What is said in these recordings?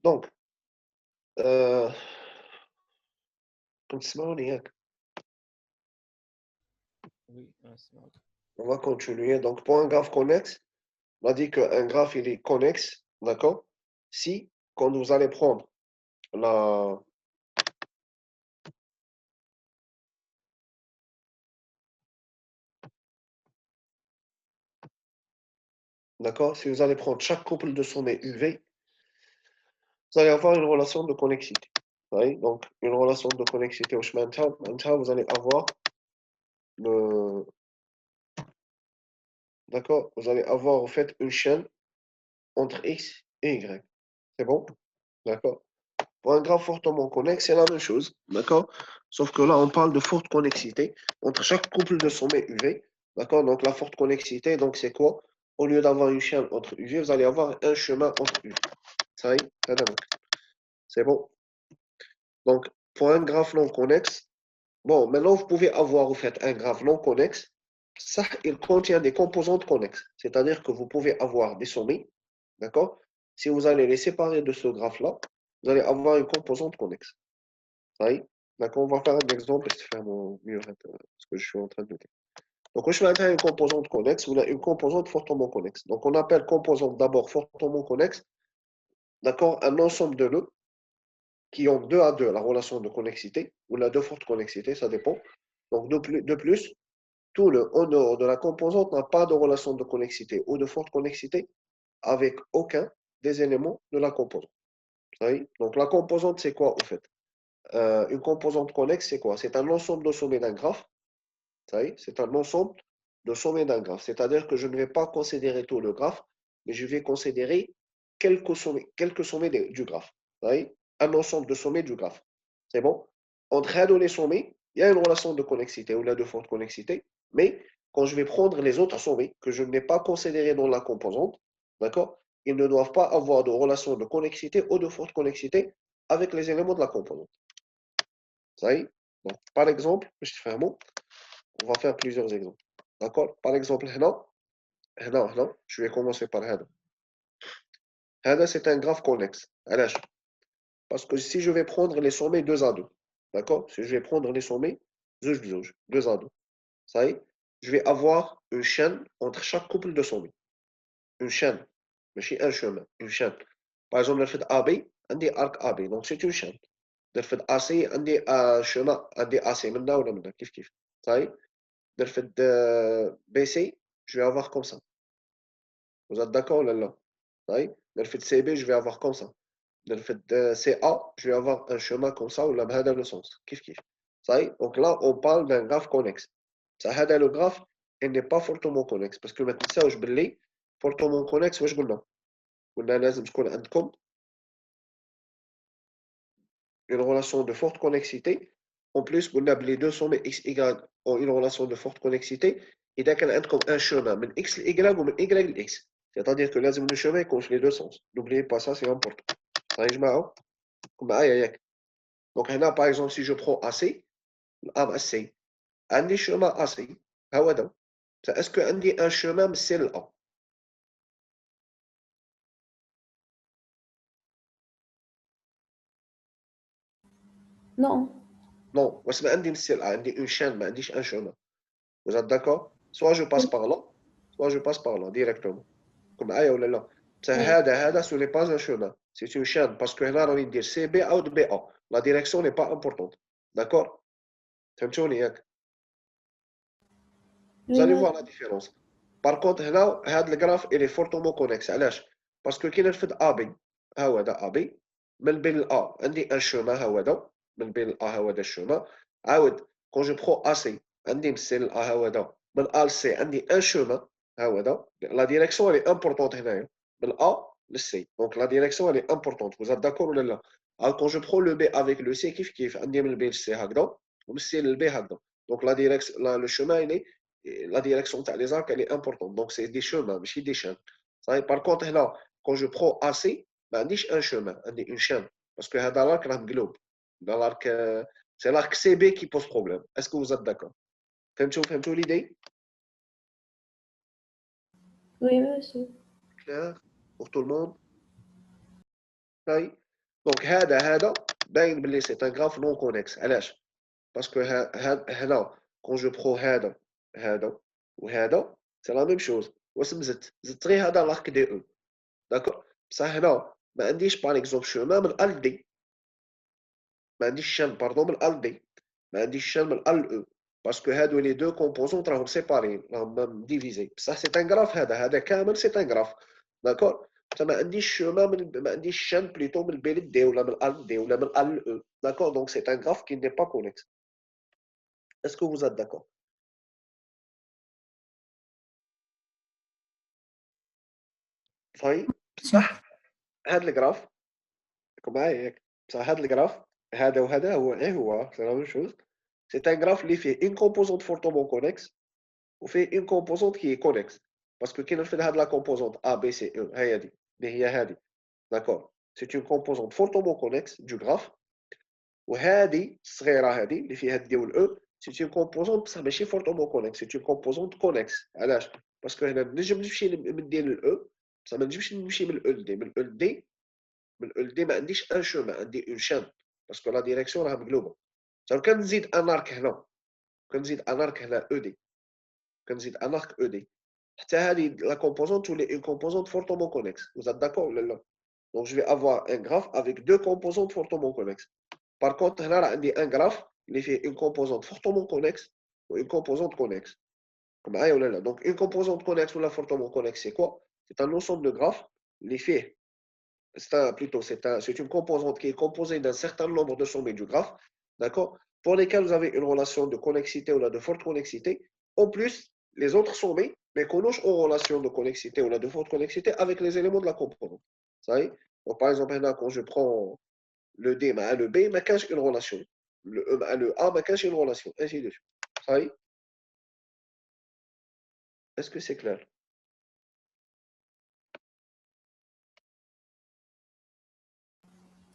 Donc, euh, كنت تسمعوني ياك؟ Oui, c'est bon. On va continuer. Donc, pour un graphe connexe, on a dit qu'un graphe, il est connexe, d'accord? Si, quand vous allez prendre la... D'accord? Si vous allez prendre chaque couple de sommets UV, vous allez avoir une relation de connexité. Oui, donc, une relation de connexité au chemin de temps, vous allez avoir le... D'accord? Vous allez avoir, en fait, une chaîne entre X et Y. C'est bon? D'accord? Pour un graphe fortement connexe, c'est la même chose. D'accord? Sauf que là, on parle de forte connexité entre chaque couple de sommets UV. D'accord? Donc, la forte connexité, donc, c'est quoi? Au lieu d'avoir une chaîne entre UV, vous allez avoir un chemin entre UV. Ça y est? C'est bon? Donc, pour un graphe non connexe, bon, maintenant, vous pouvez avoir, en fait, un graphe non connexe. Ça, il contient des composantes connexes. C'est-à-dire que vous pouvez avoir des sommets. D'accord? Si vous allez les séparer de ce graphe-là, vous allez avoir une composante connexe. Ça y est? D'accord, on va faire un exemple et je faire mon mieux ce que je suis en train de dire. Donc, je vais une composante connexe ou une composante fortement connexe. Donc, on appelle composante d'abord fortement connexe, d'accord, un ensemble de nœuds qui ont 2 à 2 la relation de connexité ou la de forte connexité, ça dépend. Donc, de plus, tout le en dehors de la composante n'a pas de relation de connexité ou de forte connexité avec aucun des éléments de la composante. Ça y est? Donc, la composante, c'est quoi en fait? Une composante connexe, c'est quoi? C'est un ensemble de sommets d'un graphe. Ça y est? C'est un ensemble de sommets d'un graphe. C'est-à-dire que je ne vais pas considérer tout le graphe, mais je vais considérer quelques sommets du graphe. Ça y est? Un ensemble de sommets du graphe. C'est bon? Entre les sommets, il y a une relation de connexité ou là de forte connexité, mais quand je vais prendre les autres sommets que je n'ai pas considérés dans la composante, d'accord? Ils ne doivent pas avoir de relation de connexité ou de forte connexité avec les éléments de la composante. Ça y est? Donc, par exemple, je te fais un mot, on va faire plusieurs exemples. D'accord? Par exemple, je vais commencer par هذا. هذا, c'est un graphe connexe. علاش? Parce que si je vais prendre les sommets 2 à 2, d'accord? Si je vais prendre les sommets 2 à 2, ça y est, je vais avoir une chaîne entre chaque couple de sommets. Une chaîne, ماشي un chemin, une chaîne. Par exemple, نرفد AB, عندي arc AB, donc c'est une chaîne. نرفد AC, عندي chemin, عندي AC من هنا ولا من هنا, كيف. Ça y est, نرفد BC, je vais avoir comme ça. Vous êtes d'accord là là? Oui. Dans le fait CB, je vais avoir comme ça. Dans le fait CA, je vais avoir un chemin comme ça ou là, dans le sens. Kiff. Ça y est? Donc là, on parle d'un graphe connexe. Ça, le graphe, il n'est pas fortement connexe. Parce que maintenant, ça, je vais fortement connexe, je قلنا. قلنا لازم تكون عندكم une relation de forte connexité. En plus, les deux sommets X, Y ont une relation de forte connexité. Et dès qu'il y a un chemin, de X, Y ou de Y, X. C'est-à-dire que le chemin coche les deux sens. N'oubliez pas ça, c'est important. Ça y est, donc là, par exemple, si je prends AC, AC, un chemin AC, est-ce qu'il y a un chemin, c'est là? Non. Non, c'est une chaîne, mais un chemin. Vous êtes d'accord? Soit je passe par là, soit je passe par là, directement. Comme A ou là. Ce n'est pas un chemin, c'est une chaîne. Parce que là, on va dire CB ou BA. La direction n'est pas importante. D'accord? Vous Oui, allez non. voir la différence. Par contre, là, le graphe il est fortement connexe. Parce que quand on fait AB, AB, من بين A, عندي un chemin هذا من بين A هذا الشيما. Quand je prends AC, عندي مثل A هذا من A ل C, عندي un chemin هذا. La direction elle est importante هنايا من A le C. Donc la direction elle est importante. Vous êtes d'accord ou là? Alors, quand je prends le B avec le C, كيف عندي من B ل C هكذا ومن C ل B هكذا. Donc la direction, le chemin il est la direction des arcs elle est importante. Donc c'est des chemins, mais des chaînes. Par contre, là, quand je prends AC, ما عنديش un chemin, عندي une chaîne. Parce que هذا l'arc راه مقلوب. Dans l'arc, c'est l'arc CB qui pose problème. Est-ce que vous êtes d'accord? فهمتوا l'idée? Oui, monsieur. Clair pour tout le monde? Oui. Donc, هذا باين باللي c'est un graphe non connexe. علاش؟ parce que هنا quand je prends هذا وهذا c'est la même chose. واش زدت غير هذا l'arc دي او. داكور؟ بصح هنا ما عنديش par exemple chemin من ال دي. ما عنديش chaîne باردون من ال دي. ما عنديش chaîne من ال او. parce que هادو les deux composants راهم séparés راهم divisés. بصح c'est un graphe هذا كامل c'est un graphe. داكور؟ ما عنديش ما عنديش chaîne plutôt من بين الدي ولا من ال دي ولا من ال او. D'accord? Donc c'est un graphe qui n'est pas connexe. Est-ce que vous êtes d'accord? صحيح؟ صح. هذا الجراف معايا ياك؟ بصح هذا الجراف هذا وهذا هو c'est la même chose. C'est un graphe اللي فيه une composante fortement connexe وفيه une composante qui est connexe. parce que كي نرفد هاد la composante A B C E هي دي اللي هي هذه. D'accord? C'est une composante fortement connexe du graphe. وهذه الصغيرة هذه اللي فيها الدي والأو c'est une composante بصح ماشي fortement connexe. C'est une composante connexe. علاش؟ باسكو هنا نجم نمشي من الدي للأو بصح ما نجمش نمشي من الأو للدي. من الأو للدي من الأو للدي ما عنديش ان شومان عندي اون شان باسكو لا ديريكسيون راها مقلوبة. لو كان نزيد ان ارك هنا كنزيد ان ارك هنا او دي كنزيد ان ارك او دي حتى هذه لا كومبوزونت تولي اون كومبوزونت فورتومون كونيكس. Vous êtes d'accord ولا لا؟ Donc je vais avoir un graphe avec deux composantes fortement connexes. Par contre هنا راه عندي un graphe اللي فيه une composante fortement connexe و une composante connexe. معايا ولا لا؟ Donc une composante connexe ou la fortement connexe c'est quoi? C'est un ensemble de graphes اللي فيه c'est une composante qui est composée d'un certain nombre de sommets du graphe, d'accord, pour lesquels vous avez une relation de connexité ou là de forte connexité. En plus, les autres sommets, mais qu'on a en relation de connexité ou là de forte connexité avec les éléments de la composante. Ça y est? Donc, par exemple, là, quand je prends le D, le B, il cache une relation. Le E, le A, il cache une relation. Ainsi de suite. Ça y est? Est-ce que c'est clair?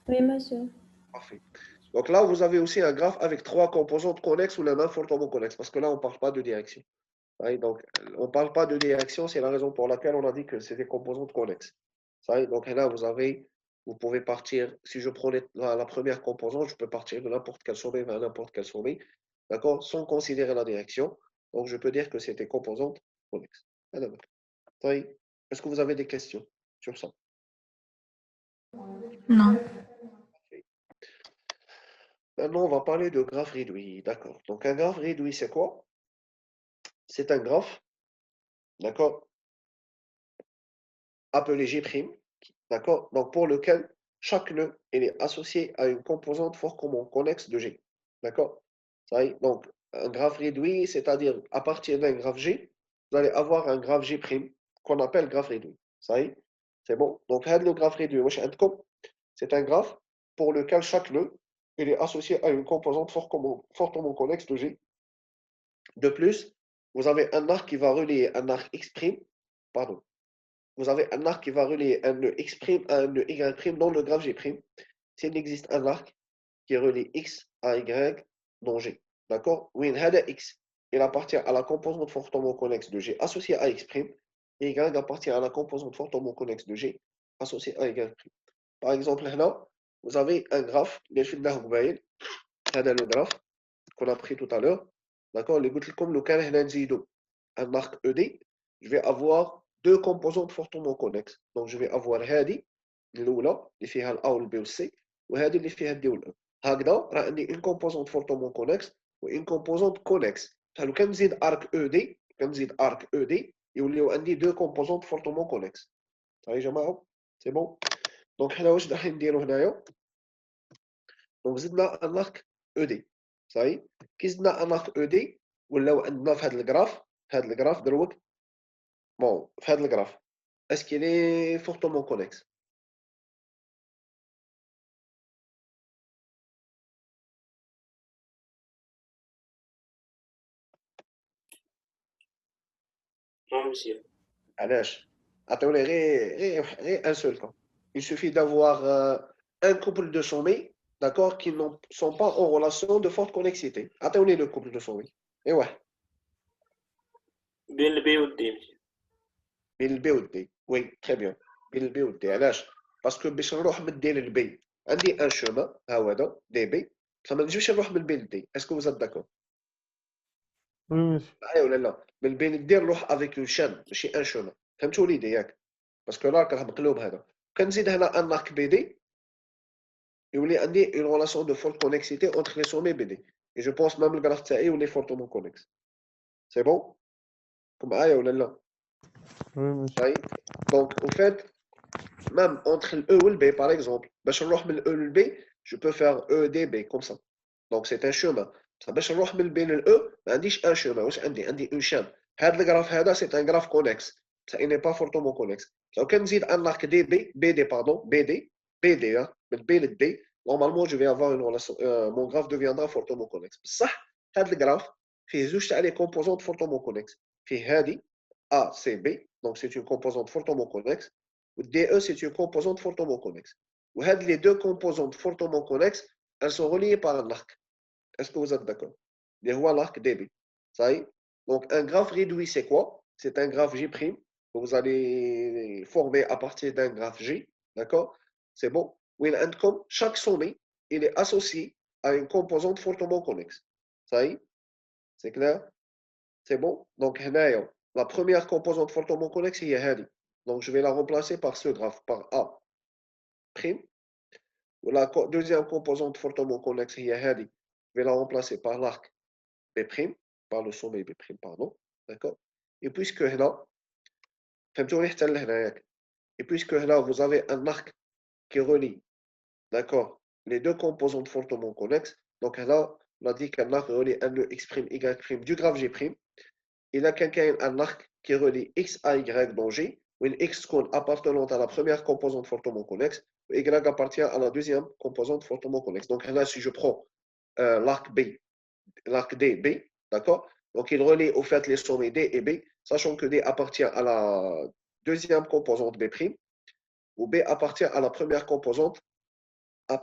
Oui, monsieur. Parfait. Donc là, vous avez aussi un graphe avec trois composantes connexes ou la main fortement connexe, parce que là, on ne parle pas de direction. Oui, donc, on ne parle pas de direction, c'est la raison pour laquelle on a dit que c'est des composantes connexes. Donc là, vous pouvez partir, si je prends la première composante, je peux partir de n'importe quel sommet vers n'importe quel sommet, d'accord, sans considérer la direction. Donc, je peux dire que c'est des composantes connexes. Est-ce que vous avez des questions sur ça? Non. Maintenant, on va parler de graphe réduit. D'accord. Donc, un graphe réduit, c'est quoi? C'est un graphe, d'accord, appelé G', d'accord, donc pour lequel chaque nœud il est associé à une composante fortement connexe de G. D'accord? Ça y est, donc un graphe réduit, c'est-à-dire à partir d'un graphe G, vous allez avoir un graphe G' qu'on appelle graphe réduit. Ça y est, c'est bon. Donc, le graphe réduit, c'est un graphe pour lequel chaque nœud il est associé à une composante fortement connexe de G. De plus, vous avez un arc qui va relier un arc X', pardon, vous avez un arc qui va relier un nœud X' à un nœud Y' dans le graphe G'. S'il existe un arc qui relie X à Y dans G. D'accord? Oui, X, il appartient à la composante fortement connexe de G associée à X', et Y appartient à la composante fortement connexe de G associée à Y'. Par exemple, là, vous avez un graphe, le graphe qu'on a pris tout à l'heure. D'accord? Comme le un arc ED, je vais avoir deux composantes fortement connexes. Donc, je vais avoir هذه الأولى اللي فيها ال A و ال B و C وهذه اللي فيها ال D و ال E. هكذا راه عندي une composante fortement connexe و une composante connexe. لو كان نزيد arc ED كنزيد arc ED يوليو عندي deux composantes fortement connexes. صافي يا جماعة؟ سي بون؟ دونك حنا واش راح نديرو هنايا؟ دونك زدنا un arc ED. صافي؟ كي زدنا un arc ED ولاو عندنا في هذا الجراف دروك بون في هذا الجراف اسكي لي فورتومون كونيكس. Non, monsieur. علاش؟ عطيوني غير ان سول كا. Il suffit d'avoir un couple de sommets, d'accord, qui ne sont pas en relation de forte connexité. عطيوني le couple de sommets. ايوا بين البي والدي monsieur. بين البي والدي. وي تري بيان. بين البي والدي. علاش؟ باسكو باش نروح من الدي للبي عندي un chemin ها هو هذا DB فما نجمش نروح من بين الدي. Est-ce que vous êtes d'accord؟ Oui, monsieur. معايا ولا لا؟ من بين الدي نروح avec une chaîne ماشي un chemin. فهمتوا ليدي ياك؟ باسكو l'arc راه مقلوب هذا. كنزيد هنا un arc BD يولي عندي une relation de forte connexité entre les sommets BD. Et je pense même le graphe تاعي يولي fortement connexe. C'est bon؟ معايا ولا لا؟ Oui, monsieur. طيب. Donc au fait même entre le E ou le B par exemple باش نروح من le E le B je peux faire EDB comme ça. Donc c'est un chemin. باش نروح من بين ال E ما عنديش un chemin واش عندي une chaîne. هذا الجراف هذا c'est un graphe connexe. Ça il n'est pas fortement connexe. لو كان نزيد un arc DB BD pardon BD BD hein, من B ل D normalement je vais avoir une relation mon graphe deviendra fortement connexe. بصح هذا الجراف فيه زوج تاع لي composantes fortement connexes. فيه هذه ACB donc c'est une composante fortement connexe. Le DE, c'est une composante fortement connexe. Les deux composantes fortement connexes, elles sont reliées par un arc. Est-ce que vous êtes d'accord? L'arc DB. Ça y est. Donc, un graphe réduit, c'est quoi? C'est un graphe J' que vous allez former à partir d'un graphe J. D'accord? C'est bon. Comme chaque sommet, il est associé à une composante fortement connexe. Ça y est. C'est clair? C'est bon? Donc, la première composante fortement connexe, il y a Hadi. Donc, je vais la remplacer par ce graphe, par A'. La deuxième composante fortement connexe, il y a Hadi. Je vais la remplacer par l'arc B', par le sommet B', pardon. D'accord? Et puisque là, et puisque là, vous avez un arc qui relie, d'accord, les deux composantes fortement connexes, donc là, on a dit qu'un arc relie un nœud X', Y' du graphe G'. Il a quelqu'un un arc qui relie X à Y dans G, où une X appartenant à la première composante fortement connexe, Y appartient à la deuxième composante fortement connexe. Donc là, si je prends l'arc DB, d'accord? Donc il relie au fait les sommets D et B, sachant que D appartient à la deuxième composante B', ou B appartient à la première composante A'.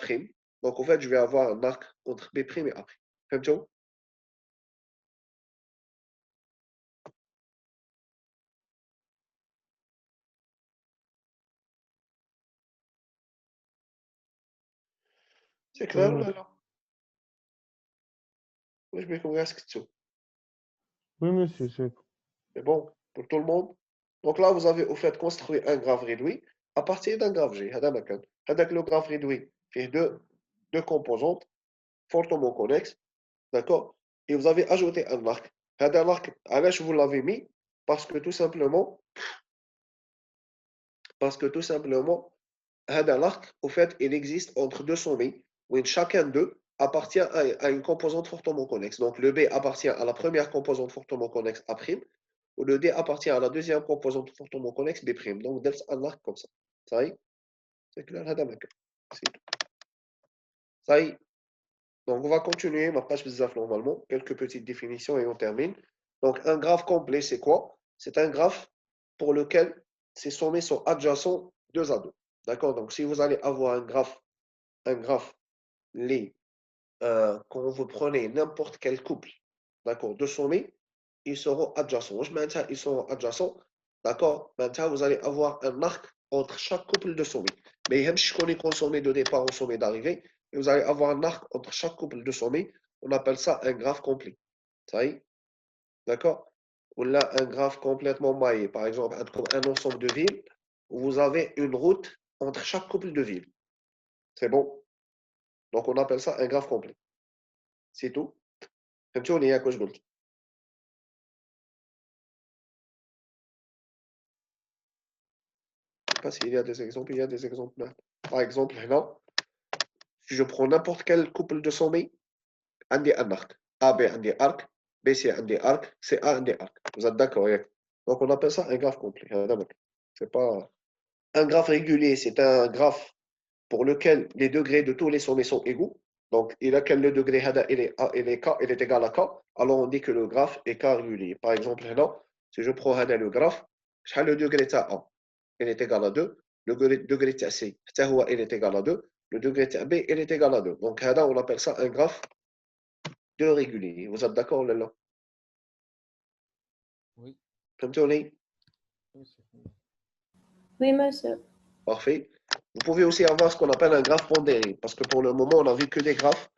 Donc en fait, je vais avoir un arc entre B' et A'. Fahmtou? C'est clair Oui, ou là? Oui, je vais commencer à oui, monsieur, c'est C'est bon pour tout le monde. Donc là, vous avez au fait construit un graphe réduit à partir d'un graphe G. Avec le graphe réduit fait deux composantes fortement connexes. D'accord? Et vous avez ajouté un arc. L'arc, à l'âge, vous l'avez mis parce que tout simplement, l'arc, au fait, il existe entre deux sommets où chacun d'eux appartient à une composante fortement connexe. Donc le B appartient à la première composante fortement connexe A', où le D appartient à la deuxième composante fortement connexe B'. Donc, c'est un arc comme ça. Ça y est? C'est clair, ça y est. Donc, on va continuer ma page bizarre normalement. Quelques petites définitions et on termine. Donc, un graphe complet, c'est quoi? C'est un graphe pour lequel ces sommets sont adjacents deux à deux. D'accord? Donc, si vous allez avoir un graphe, quand vous prenez n'importe quel couple, d'accord, de sommets, ils seront adjacents. Je maintiens, ils seront adjacents. D'accord? Maintenant, vous allez avoir un arc entre chaque couple de sommets. Mais même si je connais qu'un sommet de départ au sommet d'arrivée, vous allez avoir un arc entre chaque couple de sommets. On appelle ça un graphe complet. Ça y est? D'accord? Ou là, un graphe complètement maillé. Par exemple, un ensemble de villes où vous avez une route entre chaque couple de villes. C'est bon? Donc, on appelle ça un graphe complet. C'est tout. فهمتوني ياك واش قلت؟ Je sais pas s'il y a des exemples, il y a des exemples là. Par exemple, là, si je prends n'importe quel couple de sommets, عندي un arc. AB عندي arc, BC عندي arc, CA عندي arc. Vous êtes d'accord ياك؟ Donc on appelle ça un graphe complet. C'est pas un graphe régulier, c'est un graphe pour lequel les degrés de tous les sommets sont égaux. Donc, il a quel le degré il est K, il est égal à K, alors on dit que le graphe est K régulier. Par exemple, là, si je prends le graphe, le degré de A, il est égal à 2, le degré de C, il est égal à 2, le degré de B, il est égal à 2. Donc, là, on appelle ça un graphe de régulier. Vous êtes d'accord là? Oui. Comme tu dis? Oui, c'est bon. Oui, monsieur. Parfait. Vous pouvez aussi avoir ce qu'on appelle un graphe pondéré, parce que pour le moment, on n'a vu que des graphes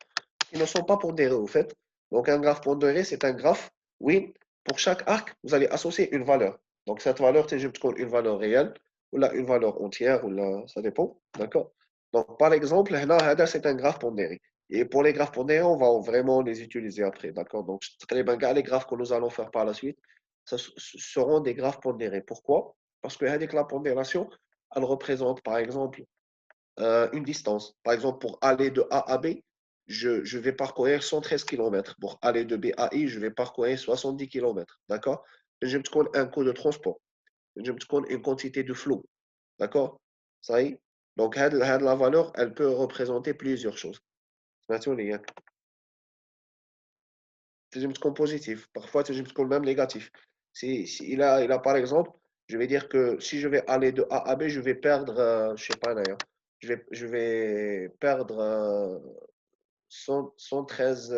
qui ne sont pas pondérés, au fait. Donc, un graphe pondéré, c'est un graphe, oui, pour chaque arc, vous allez associer une valeur. Donc, cette valeur, c'est juste une valeur réelle, ou là, une valeur entière, ou là, ça dépend, d'accord? Donc, par exemple, là, c'est un graphe pondéré. Et pour les graphes pondérés, on va vraiment les utiliser après, d'accord? Donc, les graphes que nous allons faire par la suite, seront des graphes pondérés. Pourquoi? Parce que avec la pondération, elle représente, par exemple, une distance. Par exemple, pour aller de A à B, je vais parcourir 113 km. Pour aller de B à I, je vais parcourir 70 km. D'accord? Je me compte un coût de transport. Je me compte une quantité de flot. D'accord? Ça y est? Donc, la valeur, elle peut représenter plusieurs choses. C'est un positif. Parfois, c'est un même négatif. Si il a, par exemple, je vais dire que si je vais aller de A à B, je vais perdre, je sais pas d'ailleurs, je vais perdre 113,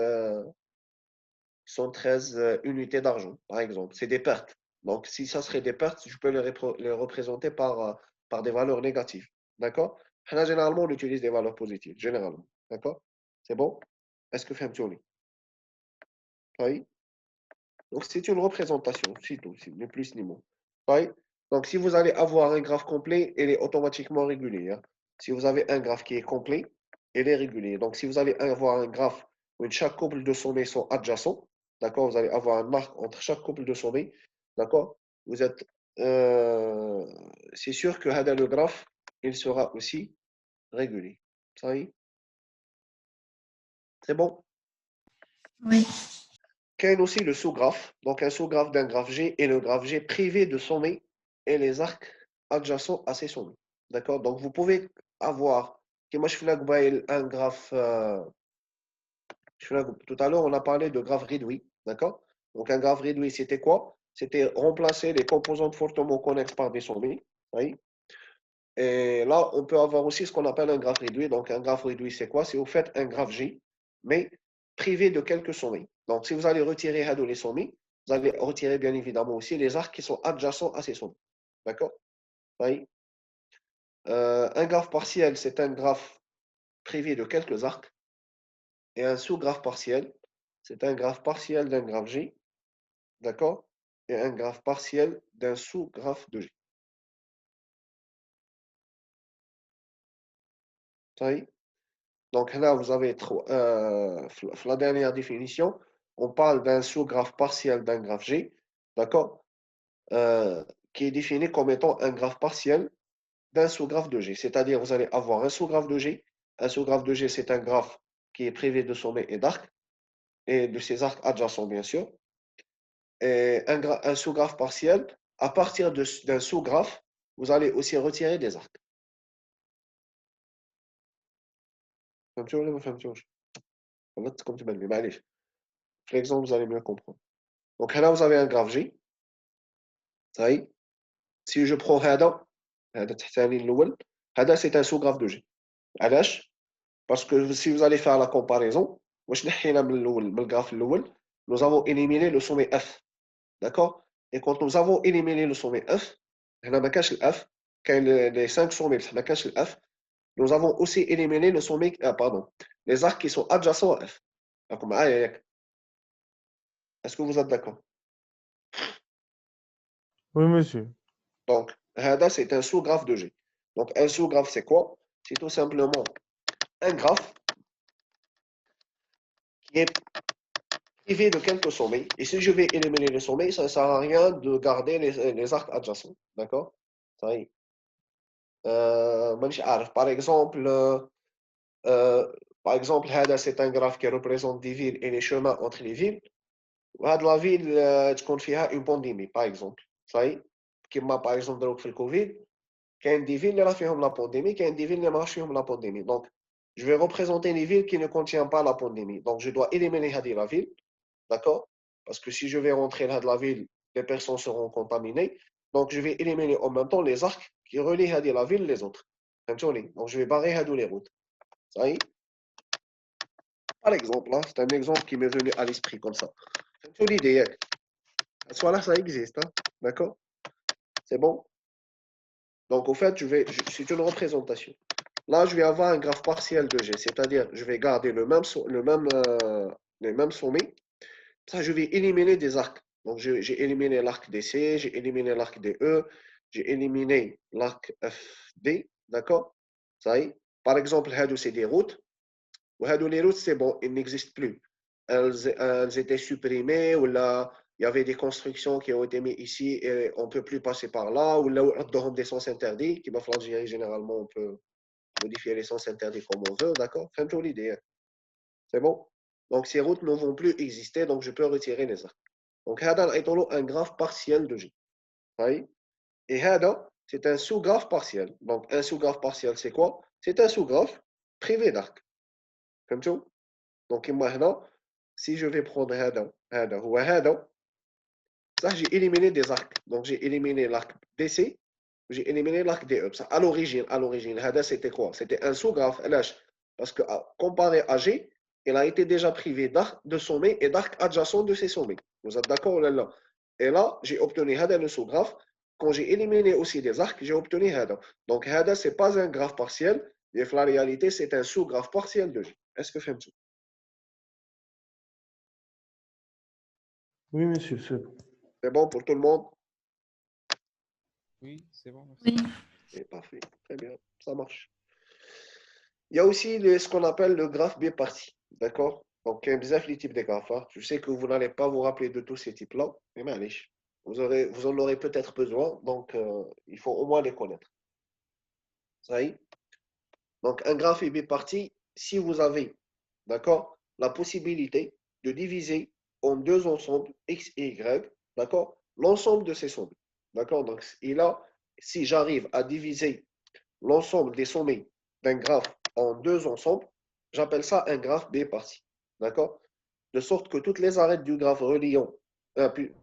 113 unités d'argent, par exemple. C'est des pertes. Donc, si ça serait des pertes, je peux les représenter par des valeurs négatives. D'accord? Là, généralement, on utilise des valeurs positives, généralement. D'accord? C'est bon? Est-ce que فهمتوني? Oui? Donc, c'est une représentation, c'est tout, ni plus ni moins. Oui? Donc, si vous allez avoir un graphe complet, il est automatiquement régulier, hein. Si vous avez un graphe qui est complet, il est régulier. Donc, si vous allez avoir un graphe où chaque couple de sommets sont adjacents, d'accord, vous allez avoir un arc entre chaque couple de sommets, d'accord, vous êtes, euh, c'est sûr que le graphe, il sera aussi régulier. Ça y est? C'est bon? Oui. Qu'il y a aussi le sous-graphe. Donc, un sous-graphe d'un graphe G est le graphe G privé de sommet et les arcs adjacents à ces sommets. D'accord? Donc, vous pouvez avoir, comme je fais un graphe, tout à l'heure, on a parlé de graphe réduit. D'accord? Donc, un graphe réduit, c'était quoi? C'était remplacer les composantes fortement connexes par des sommets. Oui? Et là, on peut avoir aussi ce qu'on appelle un graphe réduit. Donc, un graphe réduit, c'est quoi? C'est au fait un graphe G, mais privé de quelques sommets. Donc, si vous allez retirer les sommets, vous allez retirer bien évidemment aussi les arcs qui sont adjacents à ces sommets. D'accord? Oui. Un graphe partiel, c'est un graphe privé de quelques arcs. Et un sous-graphe partiel, c'est un graphe partiel d'un graphe G. D'accord? Et un graphe partiel d'un sous-graphe de G. Oui. Donc là, vous avez la dernière définition. On parle d'un sous-graphe partiel d'un graphe G, d'accord, qui est défini comme étant un graphe partiel d'un sous-graphe de G. C'est-à-dire, vous allez avoir un sous-graphe de G. Un sous-graphe de G, c'est un graphe qui est privé de sommet et d'arc, et de ses arcs adjacents, bien sûr. Et un sous-graphe partiel, à partir d'un sous-graphe, vous allez aussi retirer des arcs. فهمتوا ولا ما فهمتوش؟ غلطتكم تبان لي معليش. في l'exemple, vous allez mieux comprendre. Donc là, vous avez un graphe G. Ça y est. Si je prends هذا التحتاني الأول، هذا c'est un sous-graphe de G. علاش؟ Parce que si vous allez faire la comparaison, واش نحينا من الأول من الgraphe الأول, nous avons éliminé le sommet F. D'accord? Et quand nous avons éliminé le sommet F, هنا ما كانش الF, كاين les 5 sommets بصح ما كانش الF, nous avons aussi éliminé le sommet, pardon, les arcs qui sont adjacents à F. راكم معايا ياك؟ Est-ce que vous êtes d'accord? Oui, monsieur. Donc, هذا c'est un sous-graphe de G. Donc, un sous-graphe, c'est quoi? C'est tout simplement un graphe qui est privé de quelques sommets. Et si je vais éliminer les sommets, ça ne sert à rien de garder les arcs adjacents. D'accord? Ça y est. Par exemple, هذا c'est un graphe qui représente des villes et les chemins entre les villes. وهاد la ville تكون فيها une pandémie, par exemple. Ça y est. كما par exemple دروك في الكوفيد كاين دي فيل اللي راه فيهم لا بانديمي كاين دي فيل اللي ما راهش فيهم لا بانديمي دونك je vais représenter les villes qui ne contiennent pas la pandémie donc je dois éliminer هذه la ville d'accord parce que si je vais rentrer dans la ville les personnes seront contaminées donc je vais éliminer en même temps les arcs qui relient هذه la ville les autres فهمتوني donc je vais barrer هذو les routes ça y est par exemple là c'est un exemple qui m'est venu à l'esprit comme ça فهمتوا l'idée ياك soit là ça existe hein? D'accord c'est bon Donc, au fait, c'est une représentation. Là, je vais avoir un graphe partiel de G, c'est-à-dire je vais garder les mêmes sommets. Ça, je vais éliminer des arcs. Donc, j'ai éliminé l'arc DC, j'ai éliminé l'arc DE, j'ai éliminé l'arc FD, d'accord? Ça y est. Par exemple, Hadou, c'est des routes. Ou Hadou, les routes, c'est bon, ils n'existent plus. Elles étaient supprimées, ou là, il y avait des constructions qui ont été mises ici et on ne peut plus passer par là, ou là, on a des sens interdits, qui va falloir généralement, on peut modifier les sens interdits comme on veut, d'accord? Fin de l'idée. Hein. C'est bon? Donc, ces routes ne vont plus exister, donc je peux retirer les arcs. Donc, هذا est un graphe partiel de G. Oui. Et هذا, c'est un sous-graphe partiel. Donc, un sous-graphe partiel, c'est quoi? C'est un sous-graphe privé d'arc. Comme tout. Donc, maintenant, si je vais prendre هذا ou هذا, ça, j'ai éliminé des arcs. Donc, j'ai éliminé l'arc DC, j'ai éliminé l'arc DE. Ça, à l'origine, هذا, c'était quoi? C'était un sous-graphe LH. Parce que comparé à G, il a été déjà privé d'arc de sommet et d'arc adjacent de ces sommets. Vous êtes d'accord là? Et là, j'ai obtenu هذا le sous-graphe. Quand j'ai éliminé aussi des arcs, j'ai obtenu هذا. Donc, هذا, ce n'est pas un graphe partiel, mais la réalité, c'est un sous-graphe partiel de G. Est-ce que vous faites? Oui, monsieur, c'est bon. C'est bon pour tout le monde? Oui, c'est bon, merci. Oui. C'est parfait. Très bien. Ça marche. Il y a aussi ce qu'on appelle le graphe biparti. D'accord? Donc, il y a bizarre les types de graphes. Hein. Je sais que vous n'allez pas vous rappeler de tous ces types-là, mais allez, vous en aurez peut-être besoin, donc il faut au moins les connaître. Ça y est? Donc, un graphe est biparti si vous avez, d'accord, la possibilité de diviser en deux ensembles, X et Y, d'accord, l'ensemble de ces sommets. D'accord? Donc, et là, si j'arrive à diviser l'ensemble des sommets d'un graphe en deux ensembles, j'appelle ça un graphe biparti. D'accord? De sorte que toutes les arêtes du graphe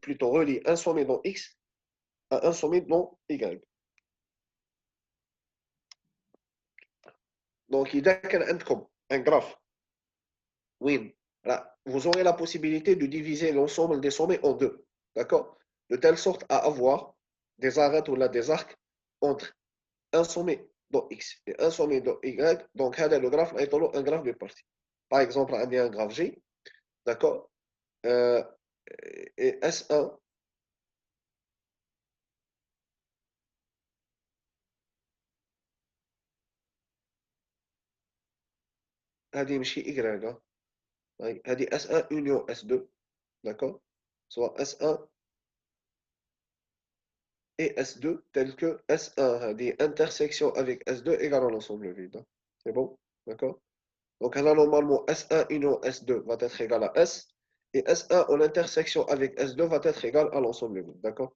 plutôt relient un sommet dans X à un sommet dans Y. Donc, il y a un graphe. Oui. Là, vous aurez la possibilité de diviser l'ensemble des sommets en deux. D'accord? De telle sorte à avoir des arêtes ou là des arcs entre un sommet dans X et un sommet dans Y. Donc, le graphe est un graphe biparti. Par exemple, on a un graphe G. D'accord? Et S1 هذه ماشي Y هذه S1 union S2 d'accord soit S1 et S2 tel que S1 هذه intersection avec S2 égale à l'ensemble vide c'est bon d'accord donc là normalement S1 union S2 va être égal à S et S1 en intersection avec S2 va être égal à l'ensemble vide d'accord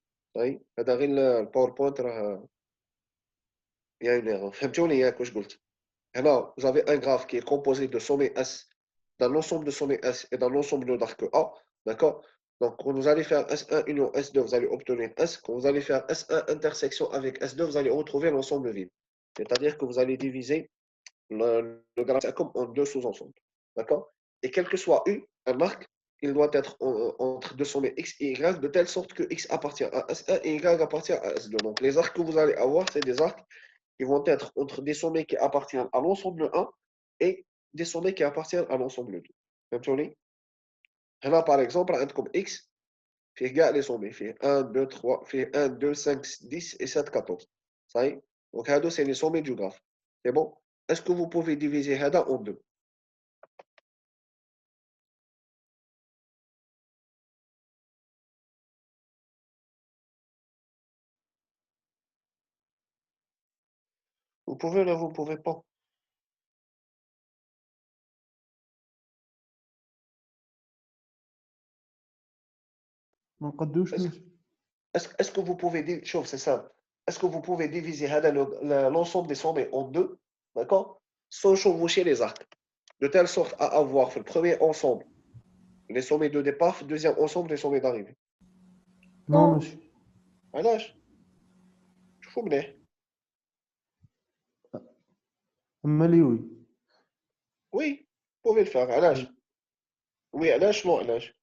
هذا غير الباوربوينت راه il y a une erreur فهمتوني ياك واش قلت هنا vous avez un graphe qui est composé de sommets S d'un ensemble de sommets S et d'un ensemble d'arcs A, d'accord? Donc, quand vous allez faire S1 union S2, vous allez obtenir S. Quand vous allez faire S1 intersection avec S2, vous allez retrouver l'ensemble vide. C'est-à-dire que vous allez diviser le graphe comme en deux sous-ensembles, d'accord? Et quel que soit U, un arc, il doit être entre deux sommets X et Y de telle sorte que X appartient à S1 et Y appartient à S2. Donc, les arcs que vous allez avoir, c'est des arcs qui vont être entre des sommets qui appartiennent à l'ensemble 1 et des sommets qui appartiennent à l'ensemble 2. فهمتوني؟ هنا par exemple عندكم X فيه كاع les sommets فيه 1 2 3 فيه 1 2 5 10 et 7 14 صحيح donc هادو c'est les sommets du graphe c'est bon est-ce que vous pouvez diviser هذا en deux vous pouvez là vous pouvez pas ما نقدوش est-ce monsieur. est-ce que vous pouvez chauffe c'est simple est-ce que vous pouvez diviser هذا l'ensemble des sommets en deux d'accord sans chevaucher les arcs de telle sorte à avoir le premier ensemble les sommets de départ le deuxième ensemble les sommets d'arrivée Non monsieur. علاش شوفوا مليح أما لي وي. oui vous pouvez le faire علاش oui علاش non علاش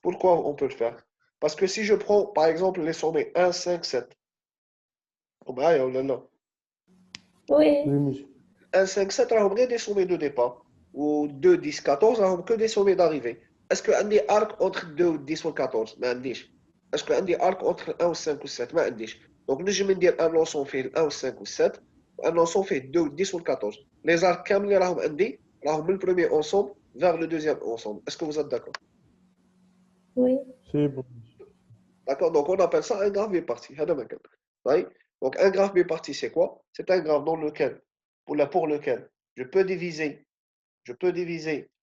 pourquoi on peut le faire Parce que si je prends, par exemple, les sommets 1, 5, 7. Oh, bah, oh là là. Oui. Oui, monsieur. 1, 5, 7, راهم غير des sommets de départ. Ou 2, 10, 14, راهم que des sommets d'arrivée. Est-ce que عندي arc entre 2, 10 ou 14 ما عنديش. Est-ce que عندي arc entre 1 ou 5 ou 7 ما عنديش. Donc نجم ندير un ensemble فيه 1 ou 5 ou 7 un ensemble فيه 2, 10 ou 14. Les arcs كاملين راهم عندي راهم من le premier ensemble vers le deuxième ensemble. Est-ce que vous êtes d'accord? Oui. C'est bon. D'accord, donc on appelle ça un graphe biparti. هذا ما كان. Oui. Donc un graphe biparti c'est quoi? C'est un graphe dans lequel pour lequel je peux diviser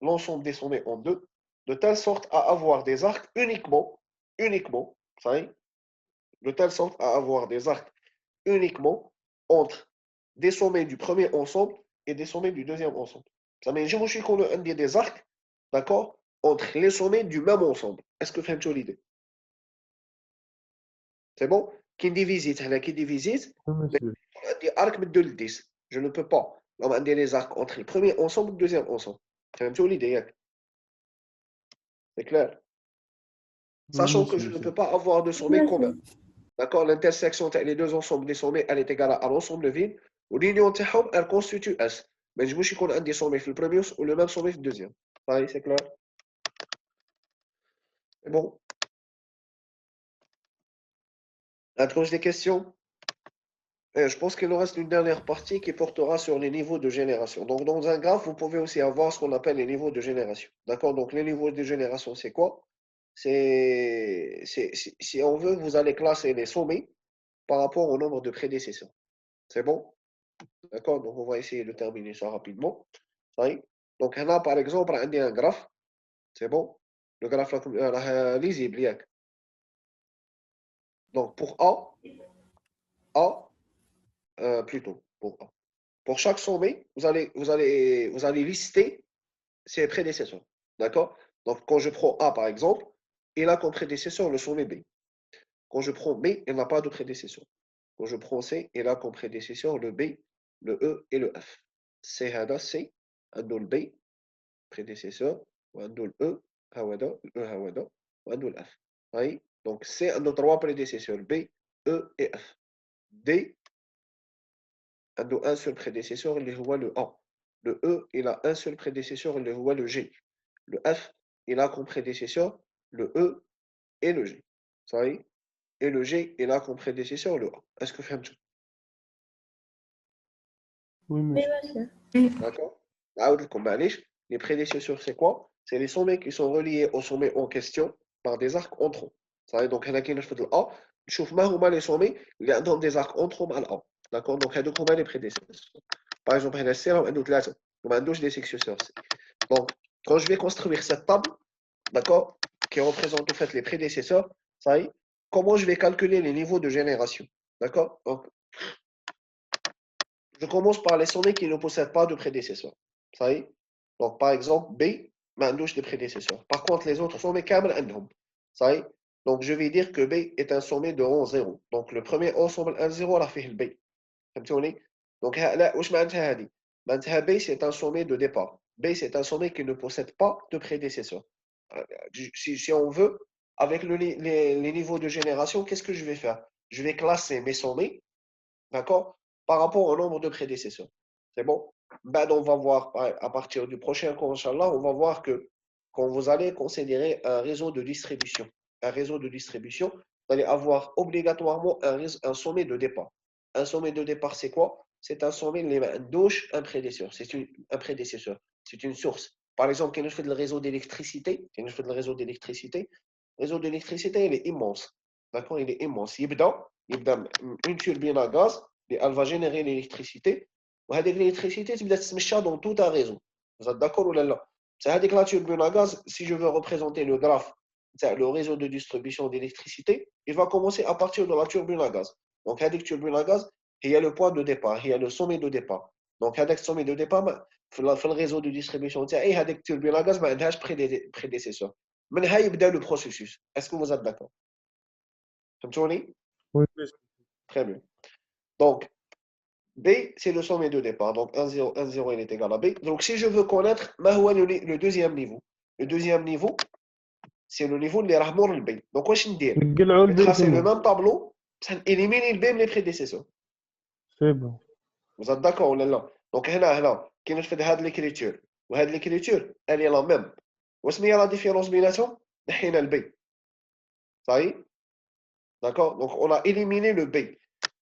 l'ensemble des sommets en deux, de telle sorte à avoir des arcs uniquement, ça y est, de telle sorte à avoir des arcs uniquement entre des sommets du premier ensemble et des sommets du deuxième ensemble. Ça veut dire que je suis un des arcs, d'accord, entre les sommets du même ensemble. Est-ce que vous avez l'idée? C'est bon? Qui divise, qui divise, Oui, monsieur. des arcs de 10. Je ne peux pas. On a des arcs entre le premier ensemble et le deuxième ensemble. C'est une jolie idée. C'est clair. Oui, Sachant que je monsieur. ne C'est peux pas avoir de sommet Merci. commun. D'accord? L'intersection entre les deux ensembles des sommets, elle est égale à l'ensemble vide. Ou l'union elle constitue S. Mais je veux qu'on ait des sommets le premier ou le même sommet le deuxième. Ça y est, c'est clair? C'est bon. As-tu des questions? Je pense qu'il nous reste une dernière partie qui portera sur les niveaux de génération. Donc, dans un graphe, vous pouvez aussi avoir ce qu'on appelle les niveaux de génération. D'accord? Donc, les niveaux de génération, c'est quoi? Si on veut, vous allez classer les sommets par rapport au nombre de prédécesseurs. C'est bon? D'accord? Donc, on va essayer de terminer ça rapidement. Ça y est. Donc, là, par exemple, on a un graphe. C'est bon? Le graphe là, lisible. ياك. Donc, pour plutôt, pour A. Pour chaque sommet, vous allez lister ses prédécesseurs. D'accord? Donc, quand je prends A, par exemple, il a comme prédécesseur le sommet B. Quand je prends B, il n'a pas de prédécesseur. Quand je prends C, il a comme prédécesseur le B, le E et le F. C, C, عنده le B, prédécesseur, وعنده le E, هذا, le E هذا, وعنده le F. Oui? Donc, C عنده trois prédécesseurs, B, E et F. D, عنده un seul prédécesseur, اللي هو le A. Le E, il a un seul prédécesseur, اللي هو le G. Le F, il a comme prédécesseur le E et le G. Ça y est? Et le G, il a comme prédécesseur le A. Est-ce que vous fahmtوا? Oui, Oui, monsieur. monsieur. D'accord? نعاود لكم معليش. Les prédécesseurs, c'est quoi? C'est les sommets qui sont reliés au sommet en question par des arcs entrants. Ça y est? Donc, هنا كي نرفد ال A, نشوف ما هما les sommets اللي عندهم des arcs entrants مع ال A. D'accord? Donc, هادوك هما les prédécesseurs. Par exemple, هنا C راهم عنده ثلاثة وما عندوش des successeurs C. Donc, quand je vais construire cette table, d'accord, qui représente en fait les prédécesseurs, ça y est, comment je vais calculer les niveaux de génération? D'accord? Donc, je commence par les sommets qui ne possèdent pas de prédécesseurs. Ça y est? Donc, par exemple, B, mandouche des prédécesseurs. Par contre, les autres sommets, كامل عندهم. Ça y est? Donc, je vais dire que B est un sommet de rang 0. Donc, le premier ensemble 1, 0, راه فيه B. فهمتوني؟ Donc, لا واش معناتها هذه؟ معناتها B, c'est un sommet de départ. B, c'est un sommet qui ne possède pas de prédécesseur. Si on veut, avec les niveaux de génération, qu'est-ce que je vais faire? Je vais classer mes sommets, d'accord, par rapport au nombre de prédécesseurs. C'est bon? Ben, on va voir à partir du prochain cours, Inch'Allah, on va voir que quand vous allez considérer un réseau de distribution, vous allez avoir obligatoirement un sommet de départ. Un sommet de départ, c'est quoi? C'est un sommet, un prédécesseur. Un prédécesseur. C'est une source. Par exemple, quand je fais le réseau d'électricité, le réseau d'électricité, il est immense. D'accord? Il est immense. Il y a une turbine à gaz, elle va générer l'électricité. Et l'électricité, tu peux dans tout un réseau. Vous êtes d'accord ou là? C'est avec la turbine à gaz, si je veux représenter le graphe, le réseau de distribution d'électricité, il va commencer à partir de la turbine à gaz. Donc, avec la turbine à gaz, il y a le point de départ, il y a le sommet de départ. Donc, avec le sommet de départ, le réseau de distribution, il y a la turbine à gaz, il y a un prédécesseur. Mais là, il y a le processus. Est-ce que vous êtes d'accord? Comprenez? Oui, monsieur. Très bien. Donc, B, c'est le sommet de départ. Donc, 1, 0, 1, 0, il est égal à B. Donc, si je veux connaître le deuxième niveau, c'est le niveau اللي راه مور البي. Donc واش ندير؟ نقلعوا Je vais البي tracer le كامل. même tableau باش éliminer البي من les prédécesseurs. سي بون. Vous êtes d'accord ولا لا؟ دونك هنا كي نرفد هاد ليكريتور وهاد ليكريتور elle est la même. واسم هي لا ديفيرونس بيناتهم؟ نحينا البي. صاي؟ D'accord? Donc on a éliminé le B.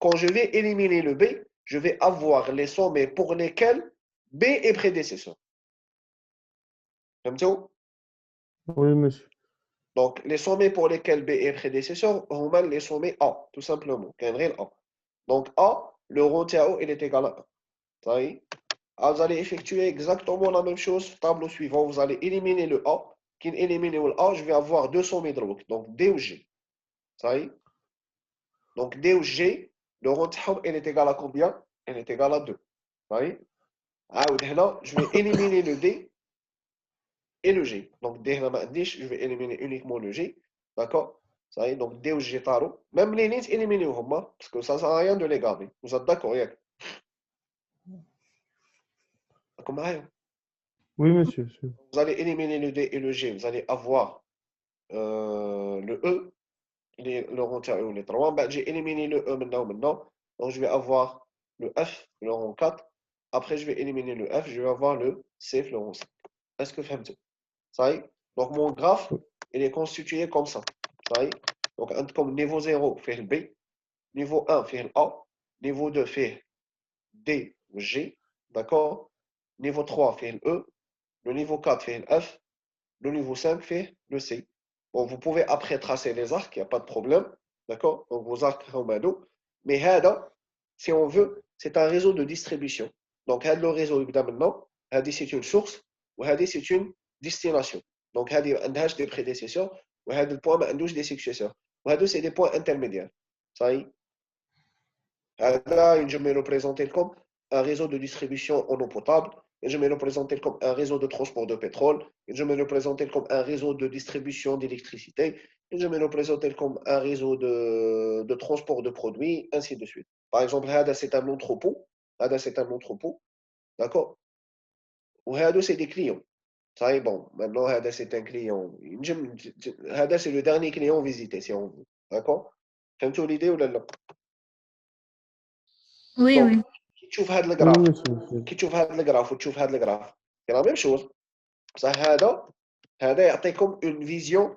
Quand je vais éliminer le B, je vais avoir les sommets pour lesquels B est prédécesseur. فهمتوا؟ وي مسيو. Donc les sommets pour lesquels B est prédécesseur, on met les sommets A, tout simplement. كاين غير A. Donc A, le rond تاعو il est égal à 1. صاي؟ Vous allez effectuer exactement la même chose au tableau suivant. Vous allez éliminer le A. Qui élimine le A, je vais avoir deux sommets de route. Donc D ou G. Ça y est. Donc D ou G, le rond elle est égal à combien? Elle est égale à 2. Ça y est. Je vais éliminer le D et le G. Donc D, je vais éliminer uniquement le G. D'accord? Ça y est. Donc D ou G taro. Même les lignes éliminez parce que ça ne sert à rien de les garder. Vous êtes d'accord? Comme rien. وي مسيو. Vous allez éliminer le D et le G. Vous allez avoir le E, le rond ou les 3. Ben, j'ai éliminé le E maintenant. Donc, je vais avoir le F, le rond 4. Après, je vais éliminer le F, je vais avoir le C, le rond 5. Est-ce que vous faites ça? Y est. Donc, mon graphe, il est constitué comme ça. Ça y est. Donc, comme niveau 0 fait le B, niveau 1 fait le A, niveau 2 fait D ou G, d'accord? Niveau 3 fait le E, le niveau 4 fait le F, le niveau 5 fait le C. Bon, vous pouvez après tracer les arcs, il n'y a pas de problème. D'accord? Donc vos arcs Romano. Mais Hada, si on veut, c'est un réseau de distribution. Donc Hada, le réseau, évidemment, Hada, c'est une source, ou Hada, c'est une destination. Donc Hada, un des prédécesseurs, ou Hada, le point, un des successeurs. Ou Hada, c'est des points intermédiaires. Ça y est. Hada, je vais le présenter comme un réseau de distribution en eau potable. Et je vais le présenter comme un réseau de transport de pétrole. Et je vais le présenter comme un réseau de distribution d'électricité. Et je vais le présenter comme un réseau de transport de produits, ainsi de suite. Par exemple, Hada, c'est un entrepôt. Hada, c'est un entrepôt. D'accord? Ou Hada, c'est des clients. Ça est bon. Maintenant, Hada, c'est un client. Hada, c'est le dernier client visité, si on veut. D'accord? Fahmtou l'idée ou là? Oui, Donc, oui. كي تشوف هذا وي الجراف مسيو. كي تشوف هذا الجراف وتشوف هذا الجراف c'est la même chose. بصح هذا يعطيكم une vision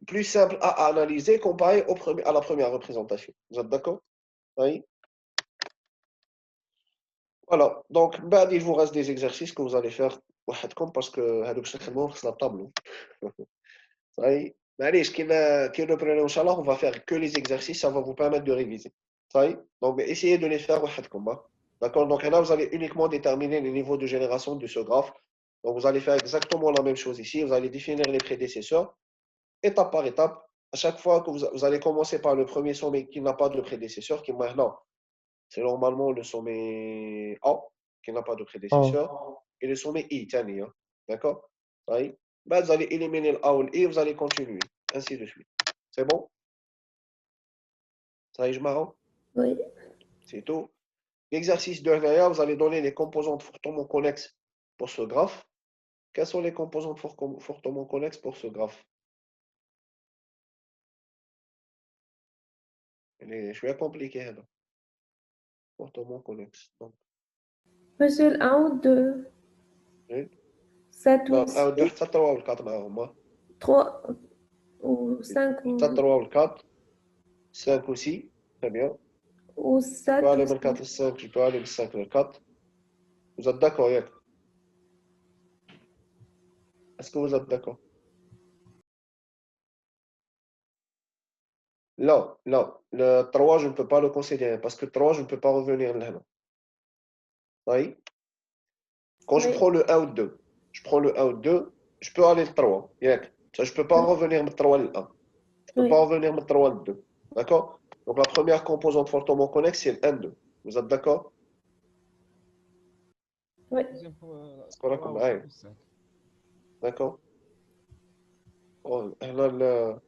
plus simple à analyser comparé à la première représentation. Vous êtes d'accord? Oui. Voilà. Donc, بعد il vous reste des exercices que vous allez faire وحدكم parce que هادو باش نخدموهم خصنا الطابلو. صاي معليش كي نبريو ان شاء الله on va faire que les exercices, ça va vous permettre de réviser. صاي donc essayez de les faire وحدكم. D'accord? Donc là vous allez uniquement déterminer les niveaux de génération de ce graphe. Donc vous allez faire exactement la même chose ici, vous allez définir les prédécesseurs étape par étape. À chaque fois que vous allez commencer par le premier sommet qui n'a pas de prédécesseur, qui maintenant c'est normalement le sommet A qui n'a pas de prédécesseur et le sommet I, تاني, hein. D'accord? صاي بعد vous allez éliminer le A ou le I, vous allez continuer, ainsi de suite. C'est bon? Ça y est, je m'arrête? Oui. C'est tout. L'exercice de derrière, vous allez donner les composantes fortement connexes pour ce graphe. Quelles sont les composantes fortement connexes pour ce graphe? Je vais compliquer. Là. Fortement connexe. Donc, Monsieur, 1 ou 2, oui. 7 ou 1 2 6, حتى 3 و 4 معاهم. 3 ou 5 حتى 3 و 4, 5 aussi. Très bien. ou Je peux 7 aller ou de 4 à 5, je peux aller de 5 à 4. Vous êtes d'accord, Yann? Est-ce que vous êtes d'accord? Là, le 3, je ne peux pas le considérer parce que 3, je ne peux pas revenir là. Oui. Quand je Oui. prends le 1 ou 2, je prends le 1 ou 2, je peux aller le 3. Ça, je ne peux pas revenir le 3 le 1. Je ne peux Oui. pas revenir le 3 le 2. D'accord? Donc la première composante fortement connexe, c'est le 1, 2. Vous êtes d'accord? Oui. D'accord? Oh, là,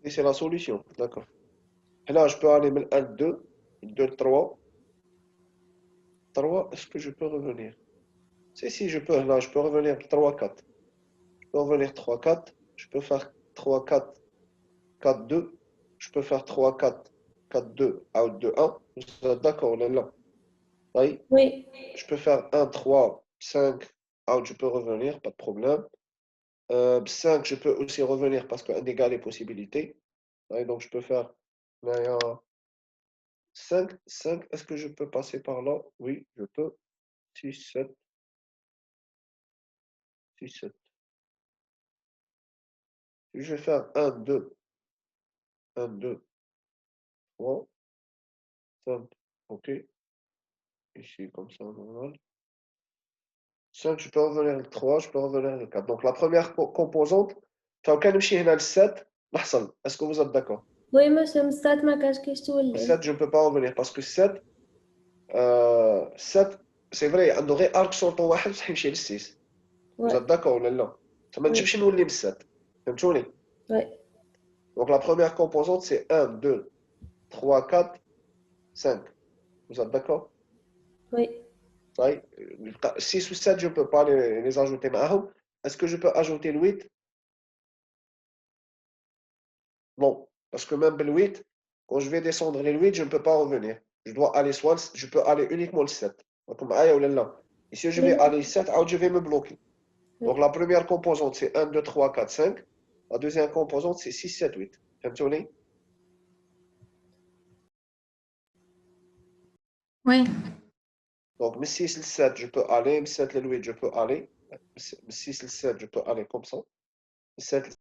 et c'est la solution. D'accord. Là, je peux aller le 1, 2, 2, 3. 3, est-ce que je peux revenir? Si, je peux. Là, je peux revenir 3, 4. Je peux revenir 3, 4. Je peux faire 3, 4, 4, 2. Je peux faire 3, 4, 4, 2, out 2, 1. Vous êtes d'accord, on est là. Oui. Oui. Je peux faire 1, 3, 5, out, je peux revenir, pas de problème. 5, je peux aussi revenir parce qu'on égale les possibilités. Oui, donc, je peux faire 5, 5. Est-ce que je peux passer par là? Oui, je peux. 6, 7, 6, 7. Je vais faire 1, 2, 1, 2, 3, 5. OK. Ici, comme ça, normal. 5, je peux revenir le 3, je peux revenir le 4. Donc, la première composante, quand on نمشي هنا le 7, نحصل. Est-ce que vous êtes d'accord? Oui, monsieur, من الساعة ما كانش Le كيشتولي. 7, je ne peux pas revenir parce que 7, 7, c'est vrai, عنده غير arc sur ton واحد بصح يمشي لل 6. Vous Ouais. êtes d'accord ولا لا؟ ما Oui. نجمش نولي بال 7. فهمتوني؟ Ouais. Donc, la première composante, c'est 1, 2, 3, 4, 5. Vous êtes d'accord? Oui. طيب 6 ou 7, je ne peux pas les ajouter معاهم. Est-ce que je peux ajouter le 8? Non, parce que même le 8, quand je vais descendre le 8, je ne peux pas revenir. Je dois aller soit, je peux aller uniquement le 7. Comme aya ou là. Et si je vais Oui. aller le 7, je vais me bloquer. Oui. Donc la première composante, c'est 1, 2, 3, 4, 5. La deuxième composante, c'est 6, 7, 8. Fahmtouni? Oui. Donc, le 6, le 7, je peux aller. Le 7, le 8, je peux aller. Le 6, le 7, je peux aller comme ça. Le 7,